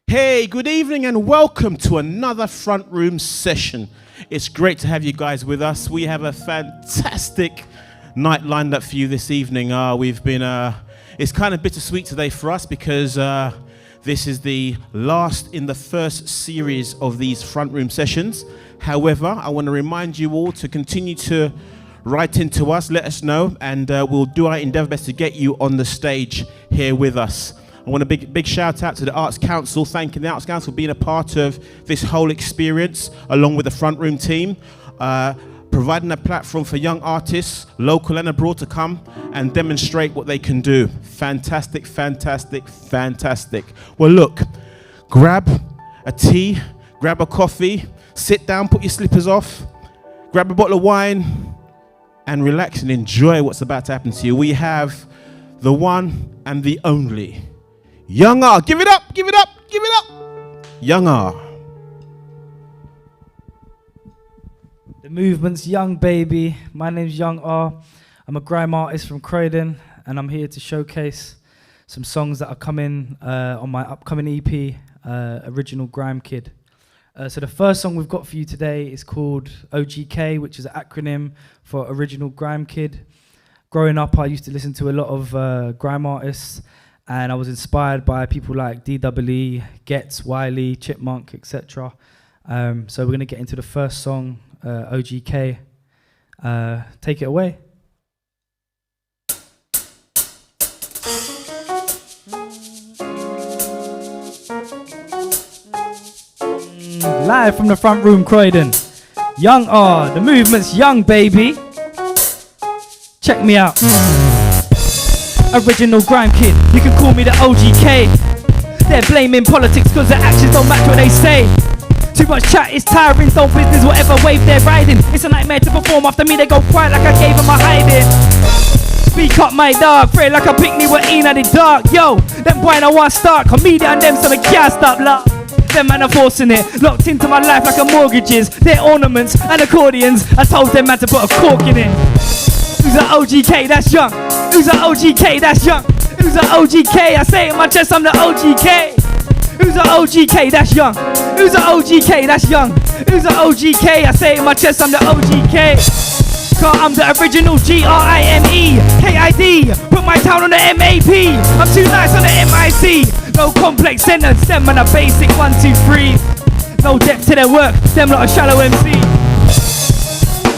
Hey, good evening and welcome to another front room session. It's great to have you guys with us. We have a fantastic night lined up for you this evening. It's kind of bittersweet today for us because this is the last in the first series of these front room sessions. However, I want to remind you all to continue to write into us, let us know, and we'll do our endeavor best to get you on the stage here with us. I want a big shout out to the Arts Council, thanking the Arts Council for being a part of this whole experience, along with the front room team, providing a platform for young artists, local and abroad, to come and demonstrate what they can do. Fantastic, fantastic, fantastic. Well, look, grab a tea, grab a coffee, sit down, put your slippers off, grab a bottle of wine, and relax and enjoy what's about to happen to you. We have the one and the only Young R. Give it up, give it up, give it up. Young R. The movement's young, baby. My name's Young R. I'm a grime artist from Croydon, and I'm here to showcase some songs that are coming on my upcoming EP, Original Grime Kid. So the first song we've got for you today is called OGK, which is an acronym for Original Grime Kid. Growing up, I used to listen to a lot of grime artists, and I was inspired by people like DWE, Getz, Wiley, Chipmunk, etc. So we're going to get into the first song, OGK. Take it away. Live from the front room, Croydon. Young R, the movement's young, baby. Check me out. Original grime kid, you can call me the OGK. They're blaming politics cause their actions don't match what they say. Too much chat is tiring, don't business whatever wave they're riding. It's a nightmare to perform, after me they go quiet like I gave them a hiding. Speak up my dog, pray like a picnic with in the dark. Yo, them boy no want start, comedian and them so they can't stop love. Them man are forcing it, locked into my life like a mortgages. Their ornaments and accordions, I told them man to put a cork in it. Who's an OGK, that's young. Who's an OGK, that's young. Who's an OGK, I say it in my chest, I'm the OGK. Who's an OGK, that's young. Who's an OGK, that's young. Who's an OGK, I say it in my chest, I'm the OGK. Cause I'm the original GRIME KID, put my town on the MAP. I'm too nice on the MIC. No complex sentence, them on a basic 1, 2, 3. No depth to their work, them not a shallow MC.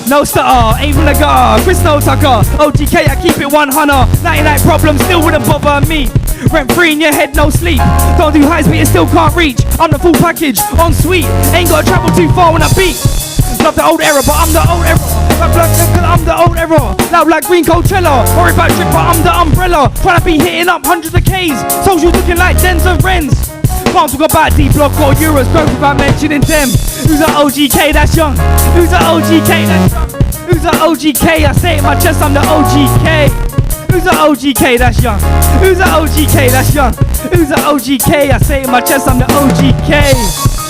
No stutter, aim from the gutter, Chris no tucker. OGK, I keep it 100. 99 problems still wouldn't bother me. Rent free in your head, no sleep. Don't do high speed, it still can't reach. I'm the full package, on sweet. Ain't gotta travel too far when I beat. Love the old era, but I'm the old era. I'm the old era. Loud like green Coachella. Worry about drip, but I'm the umbrella. Tryna be hitting up hundreds of K's. Socials looking like Dens and Wrens. Can't talk about D-Block or Euros, growth without mentioning them. Who's an OGK, that's young. Who's an OGK, that's young. Who's an OGK, I say it in my chest, I'm the OGK. Who's an OGK, that's young. Who's an OGK, that's young. Who's an OGK, I say it in my chest, I'm the OGK.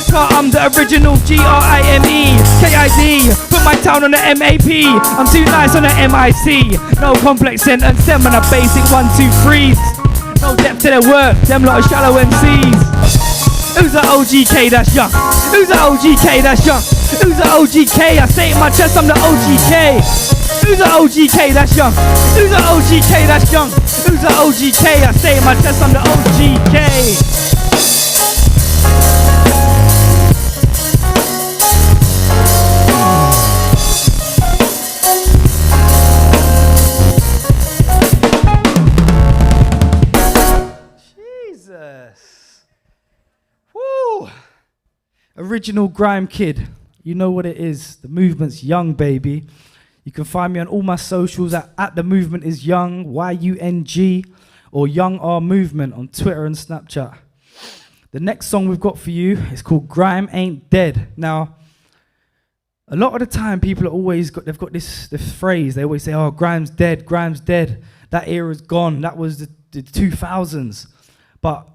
Cause I'm the original GRIME KID, put my town on the MAP. I'm too nice on the MIC. No complex sentence, them on a basic 1, 2, 3s. No depth to their work, them lot of shallow MCs. Who's an OGK, that's young. Who's an OGK, that's young. Who's an OGK, I say it in my chest, I'm the OGK. Who's an OGK, that's young. Who's an OGK, that's young. Who's an OGK, I say it in my chest, I'm the OGK. Original Grime Kid, you know what it is. The movement's young, baby. You can find me on all my socials at the movement is young, YUNG, or Young R Movement on Twitter and Snapchat. The next song we've got for you is called Grime Ain't Dead. Now, a lot of the time people are always they've got this phrase. They always say, "Oh, grime's dead, grime's dead. That era's gone. That was the 2000s." But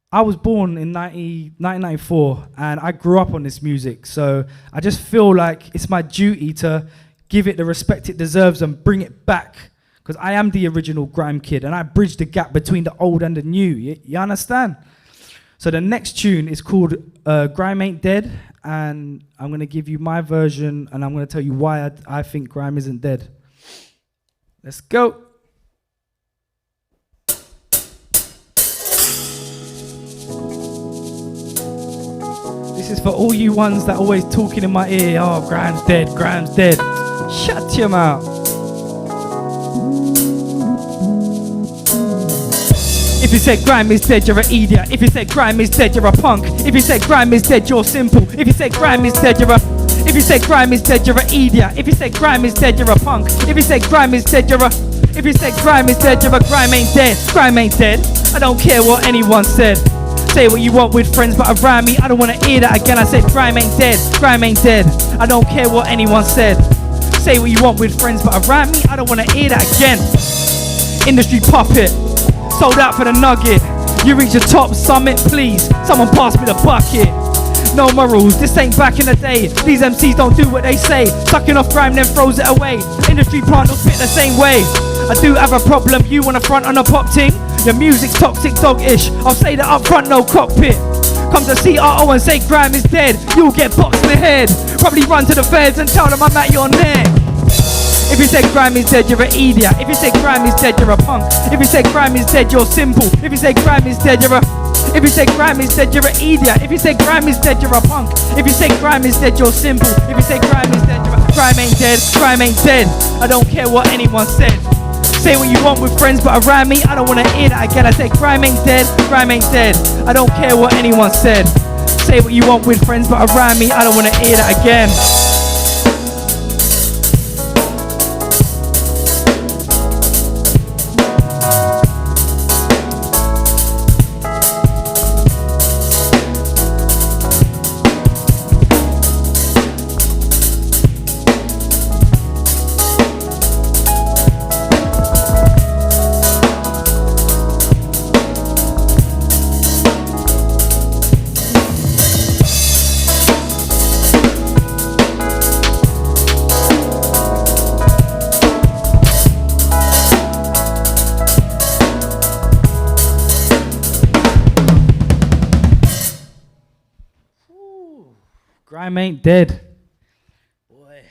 I was born in 1994 and I grew up on this music, so I just feel like it's my duty to give it the respect it deserves and bring it back, because I am the original grime kid and I bridge the gap between the old and the new. You understand? So the next tune is called Grime Ain't Dead, and I'm going to give you my version, and I'm going to tell you why I think grime isn't dead. Let's go. This is for all you ones that always talking in my ear. Oh, grime's dead, grime's dead. Shut your mouth. If you said grime is dead, you're an idiot. If you said grime is dead, you're a punk. If you said grime is dead, you're simple. If you said grime is dead, you're a... If you said grime is dead, you're an idiot. If you said grime is dead, you're a punk. If you said grime is dead, you're a... If you said grime is dead, you're a... Grime ain't dead. Grime ain't dead. I don't care what anyone said. Say what you want with friends, but around me, I don't wanna hear that again. I said grime ain't dead. Grime ain't dead. I don't care what anyone said. Say what you want with friends, but around me, I don't wanna hear that again. Industry puppet. Sold out for the nugget. You reach the top summit, please. Someone pass me the bucket. No morals, this ain't back in the day. These MCs don't do what they say. Sucking off grime, then throws it away. Industry plant don't spit the same way. I do have a problem, you wanna front on a pop ting? Your music's toxic dog-ish. I'll say that up front, no cockpit. Come to CRO and say grime is dead. You'll get boxed in the head. Probably run to the feds and tell them I'm at your neck. If you said grime is dead, you're an idiot. If you said grime is dead, you're a punk. If you said grime is dead, you're simple. If you said grime is dead, you're a... If you said grime is dead, you're an idiot. If you said grime is dead, you're a punk. If you said grime is dead, you're simple. If you said grime is dead, you're a... Grime ain't dead, grime ain't dead. I don't care what anyone said. Say what you want with friends, but around me, I don't wanna hear that again. I said grime ain't dead, grime ain't dead. I don't care what anyone said. Say what you want with friends, but around me, I don't wanna hear that again. Grime ain't dead. Boy.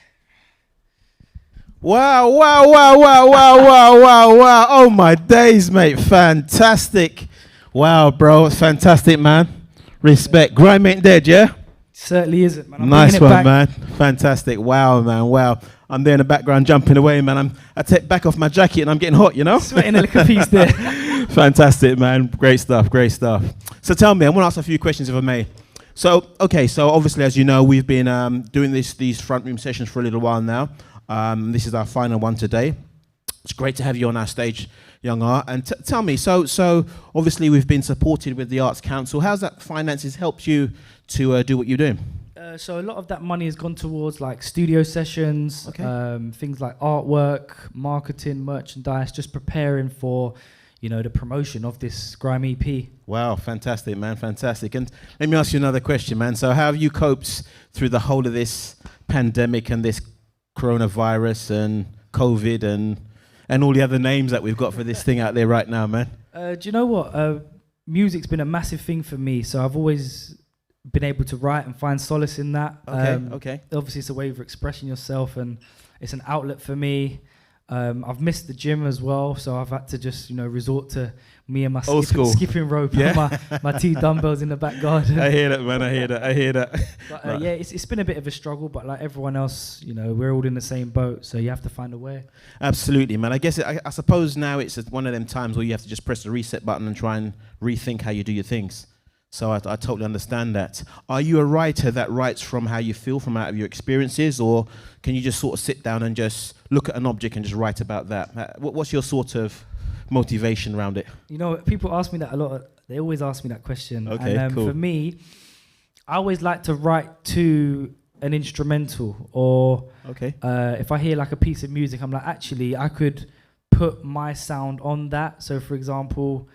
Wow, wow, wow, wow, wow, wow, wow, wow. Oh my days, mate. Fantastic. Wow, bro. Fantastic, man. Respect. Grime ain't dead, yeah? Certainly isn't, man. I'm nice one, back. man. Fantastic. Wow, man. Wow. I'm there in the background jumping away, man. I take back off my jacket and I'm getting hot, you know? Sweating a little piece there. Fantastic, man. Great stuff. Great stuff. So tell me, I want to ask a few questions if I may. So, okay, so obviously, as you know, we've been doing these front room sessions for a little while now. This is our final one today. It's great to have you on our stage, Young Art. And tell me, so obviously we've been supported with the Arts Council. How's that finances helped you to do what you're doing? So a lot of that money has gone towards like studio sessions, okay. Things like artwork, marketing, merchandise, just preparing for, you know, the promotion of this grime EP. Wow, fantastic, man, fantastic. And let me ask you another question, man. So how have you coped through the whole of this pandemic and this coronavirus and COVID and all the other names that we've got for this thing out there right now, man? Do you know what? Music's been a massive thing for me, so I've always been able to write and find solace in that. Okay. Obviously, it's a way of expressing yourself, and it's an outlet for me. I've missed the gym as well, so I've had to just, you know, resort to me and my skipping rope, yeah? and my 2 dumbbells in the back garden. I hear that, man. I hear that. But, yeah, it's been a bit of a struggle, but like everyone else, you know, we're all in the same boat, so you have to find a way. Absolutely, man. I guess I suppose now it's one of them times where you have to just press the reset button and try and rethink how you do your things. So I totally understand that. Are you a writer that writes from how you feel, from out of your experiences, or can you just sort of sit down and just look at an object and just write about that? What's your sort of motivation around it? You know, people ask me that a lot. They always ask me that question. Okay, and cool. For me, I always like to write to an instrumental, or if I hear like a piece of music, I'm like, actually, I could put my sound on that. So, for example,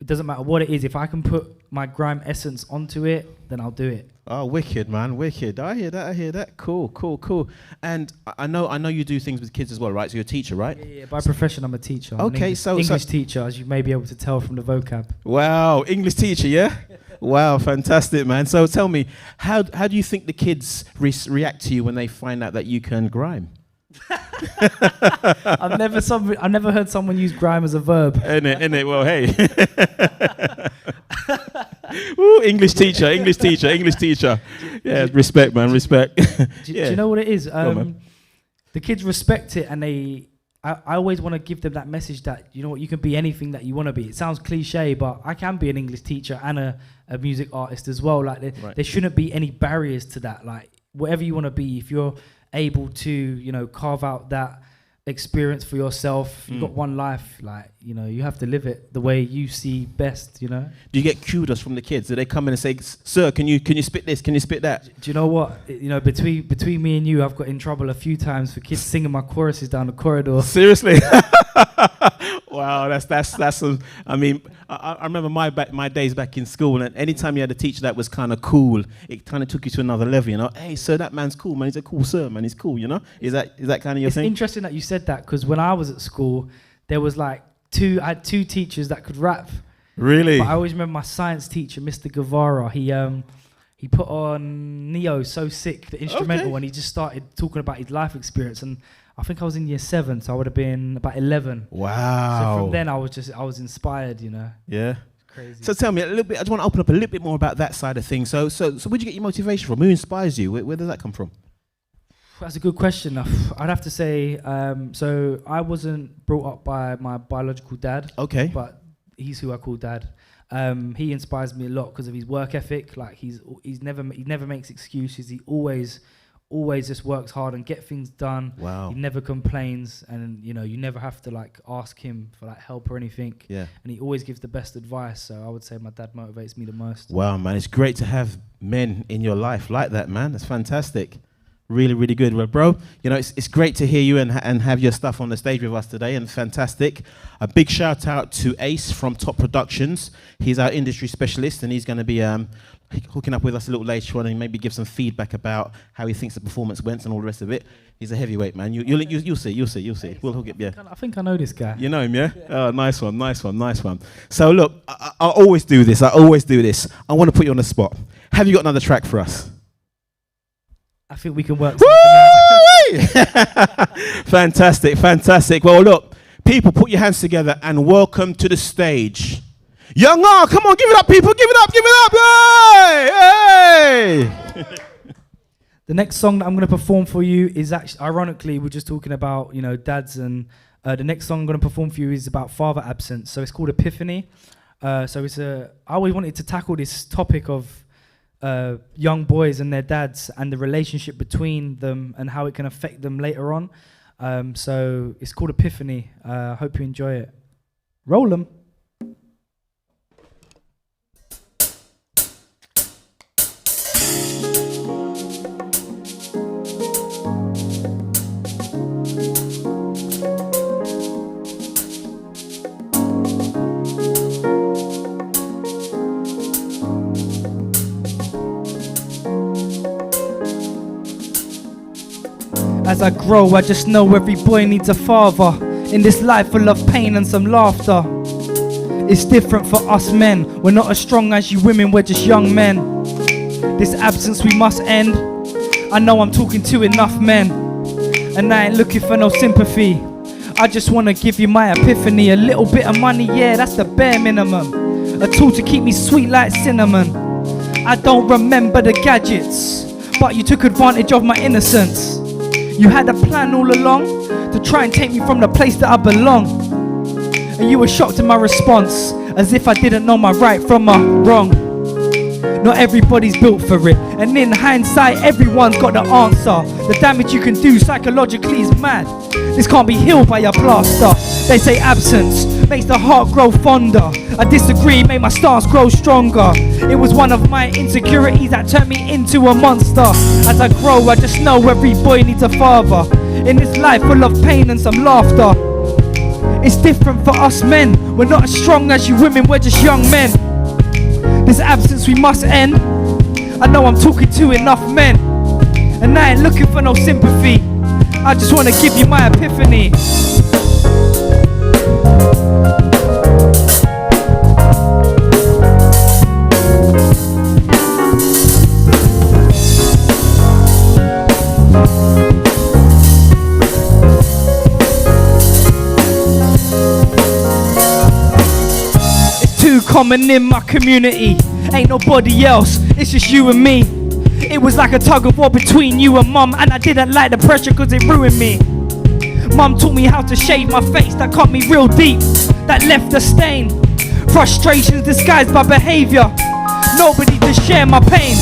it doesn't matter what it is. If I can put my grime essence onto it, then I'll do it. Oh, wicked, man, wicked. I hear that. Cool. And I know you do things with kids as well, right? So you're a teacher, right? Yeah, by profession, I'm a teacher. I'm okay, an English teacher, as you may be able to tell from the vocab. Wow, English teacher, yeah? Wow, fantastic, man. So tell me, how do you think the kids react to you when they find out that you can grime? I've never heard someone use grime as a verb. Innit? Well, hey. Ooh, English teacher. Yeah, respect, man, respect. Do you know what it is? The kids respect it, and I always want to give them that message that, you know what, you can be anything that you want to be. It sounds cliche, but I can be an English teacher and a music artist as well. Like there shouldn't be any barriers to that. Like whatever you want to be, if you're able to, you know, carve out that experience for yourself. You've got one life, like, you know, you have to live it the way you see best, you know. Do you get kudos from the kids? Do they come in and say, sir, can you spit this, can you spit that? Do you know what, you know, between me and you, I've got in trouble a few times for kids singing my choruses down the corridor. Seriously? Wow, that's I mean, I remember my days back in school, and anytime you had a teacher that was kind of cool, it kind of took you to another level, you know. Hey, sir, that man's cool, man. He's a cool sir, man. He's cool, you know. Is that kind of your thing? It's interesting that you said that, because when I was at school, there was like I had two teachers that could rap. Really? But I always remember my science teacher, Mr. Guevara. He put on Neo So Sick, the instrumental, and he just started talking about his life experience. And I think I was in year 7, so I would have been about 11. Wow. So from then I was inspired, you know. Yeah. Crazy. So tell me a little bit, I just want to open up a little bit more about that side of things. So where'd you get your motivation from? Who inspires you? Where does that come from? That's a good question. I'd have to say, so I wasn't brought up by my biological dad. Okay. But he's who I call dad. He inspires me a lot because of his work ethic. Like he never makes excuses. He always just works hard and get things done. Wow. He never complains, and you know, you never have to like ask him for like help or anything. Yeah. And he always gives the best advice. So I would say my dad motivates me the most. Wow, man, it's great to have men in your life like that, man. That's fantastic. Really, really good. Well, bro, you know, it's great to hear you and have your stuff on the stage with us today, and fantastic. A big shout out to Ace from Top Productions. He's our industry specialist, and he's going to be hooking up with us a little later on and maybe give some feedback about how he thinks the performance went and all the rest of it. He's a heavyweight, man. You'll see. We'll hook it, yeah. I think I know this guy. You know him, yeah? Oh, nice one. So look, I always do this. I want to put you on the spot. Have you got another track for us? I think we can work something out. Fantastic. Well, look, people, put your hands together and welcome to the stage. Young R, come on, give it up, people, give it up, hey! The next song that I'm going to perform for you is actually, ironically, we're just talking about, you know, dads, and the next song I'm going to perform for you is about father absence. So it's called Epiphany. I always wanted to tackle this topic of young boys and their dads and the relationship between them and how it can affect them later on. So it's called Epiphany. Hope you enjoy it. Roll them. As I grow, I just know every boy needs a father. In this life full of pain and some laughter. It's different for us men. We're not as strong as you women, we're just young men. This absence we must end. I know I'm talking to enough men, and I ain't looking for no sympathy. I just wanna give you my epiphany. A little bit of money, yeah, that's the bare minimum. A tool to keep me sweet like cinnamon. I don't remember the gadgets, but you took advantage of my innocence. You had a plan all along to try and take me from the place that I belong. And you were shocked at my response, as if I didn't know my right from my wrong. Not everybody's built for it, and in hindsight everyone's got the answer. The damage you can do psychologically is mad. This can't be healed by a plaster. They say absence makes the heart grow fonder. I disagree, made my stance grow stronger. It was one of my insecurities that turned me into a monster. As I grow, I just know every boy needs a father. In this life full of pain and some laughter. It's different for us men. We're not as strong as you women, we're just young men. This absence we must end. I know I'm talking to enough men, and I ain't looking for no sympathy. I just wanna give you my epiphany. too common in my community. Ain't nobody else, it's just you and me. It was like a tug of war between you and mum, and I didn't like the pressure cause it ruined me. Mum taught me how to shave my face, that cut me real deep, that left a stain. Frustrations disguised by behaviour, nobody to share my pain.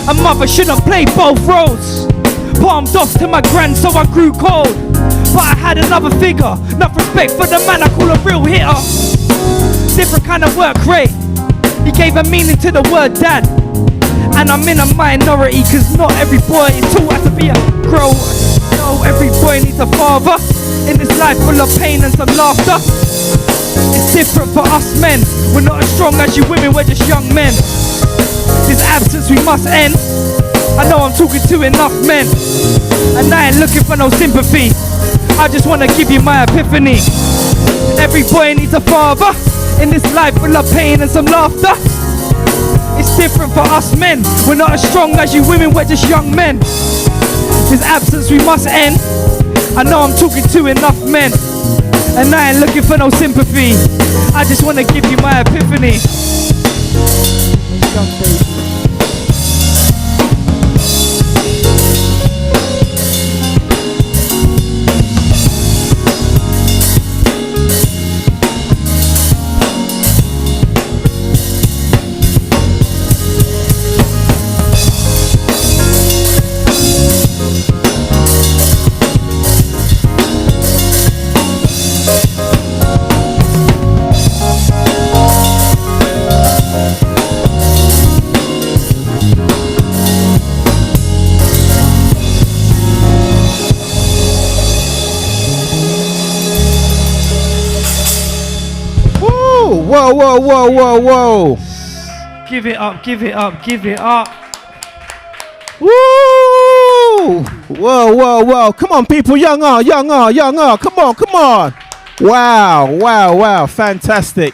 A mother shouldn't play both roles. Palmed off to my grand so I grew cold. But I had another figure, enough respect for the man I call a real hitter. Different kind of work rate, he gave a meaning to the word dad. And I'm in a minority cause not every boy is taught how to be a grower. No, every boy needs a father in this life full of pain and some laughter. It's different for us men, we're not as strong as you women, we're just young men. This absence we must end. I know I'm talking to enough men, and I ain't looking for no sympathy. I just wanna give you my epiphany. Every boy needs a father in this life full of pain and some laughter. It's different for us men, we're not as strong as you women, we're just young men. This absence we must end. I know I'm talking to enough men, and I ain't looking for no sympathy. I just wanna give you my epiphany. Whoa, whoa, whoa, whoa, whoa. Give it up, give it up, give it up. Woo! Whoa, whoa, whoa. Come on, people. Young R. Come on, come on. Wow, wow, wow. Fantastic.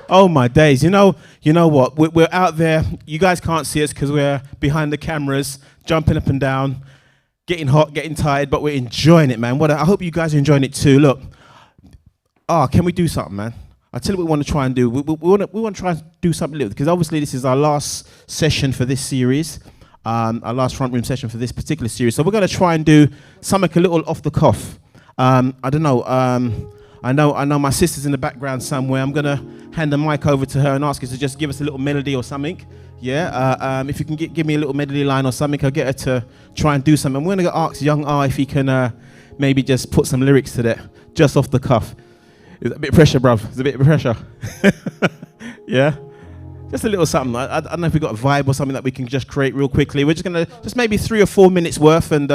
Oh, my days. You know what? We're out there. You guys can't see us because we're behind the cameras, jumping up and down, getting hot, getting tired, but we're enjoying it, man. I hope you guys are enjoying it too. Look. Can we do something, man? I'll tell you what we want to try and do. We want to try and do something little, because obviously this is our last session for this series, our last front room session for this particular series. So we're going to try and do something a little off the cuff. I don't know. I know my sister's in the background somewhere. I'm going to hand the mic over to her and ask her to just give us a little melody or something. Yeah. If you can give me a little melody line or something, I'll get her to try and do something. We're going to ask Young R if he can maybe just put some lyrics to that, just off the cuff. It's a bit of pressure, bruv. It's a bit of pressure. Yeah? Just a little something. I don't know if we've got a vibe or something that we can just create real quickly. We're just going to, just maybe 3 or 4 minutes worth, and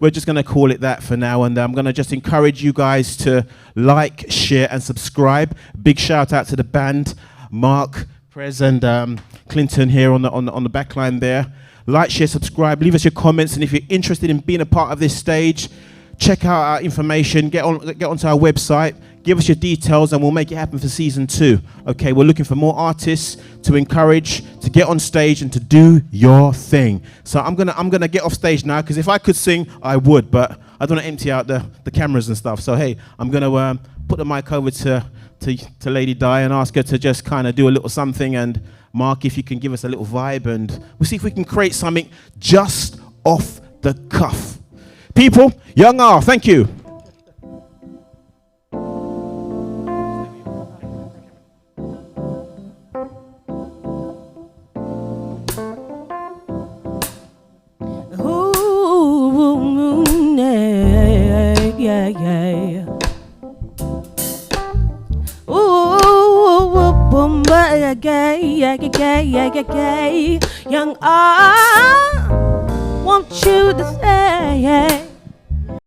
we're just going to call it that for now. And I'm going to just encourage you guys to like, share, and subscribe. Big shout out to the band, Mark, Prez, and Clinton here on the back line there. Like, share, subscribe. Leave us your comments. And if you're interested in being a part of this stage, check out our information. Get onto our website. Give us your details and we'll make it happen for season 2. Okay, we're looking for more artists to encourage, to get on stage and to do your thing. So I'm gonna get off stage now, because if I could sing, I would, but I don't want to empty out the cameras and stuff. So hey, I'm gonna put the mic over to Lady Di and ask her to just kind of do a little something. And Mark, if you can give us a little vibe, and we'll see if we can create something just off the cuff. People, Young R, thank you. Yeah. Ooh, boom, yeah. Young R, want you to say.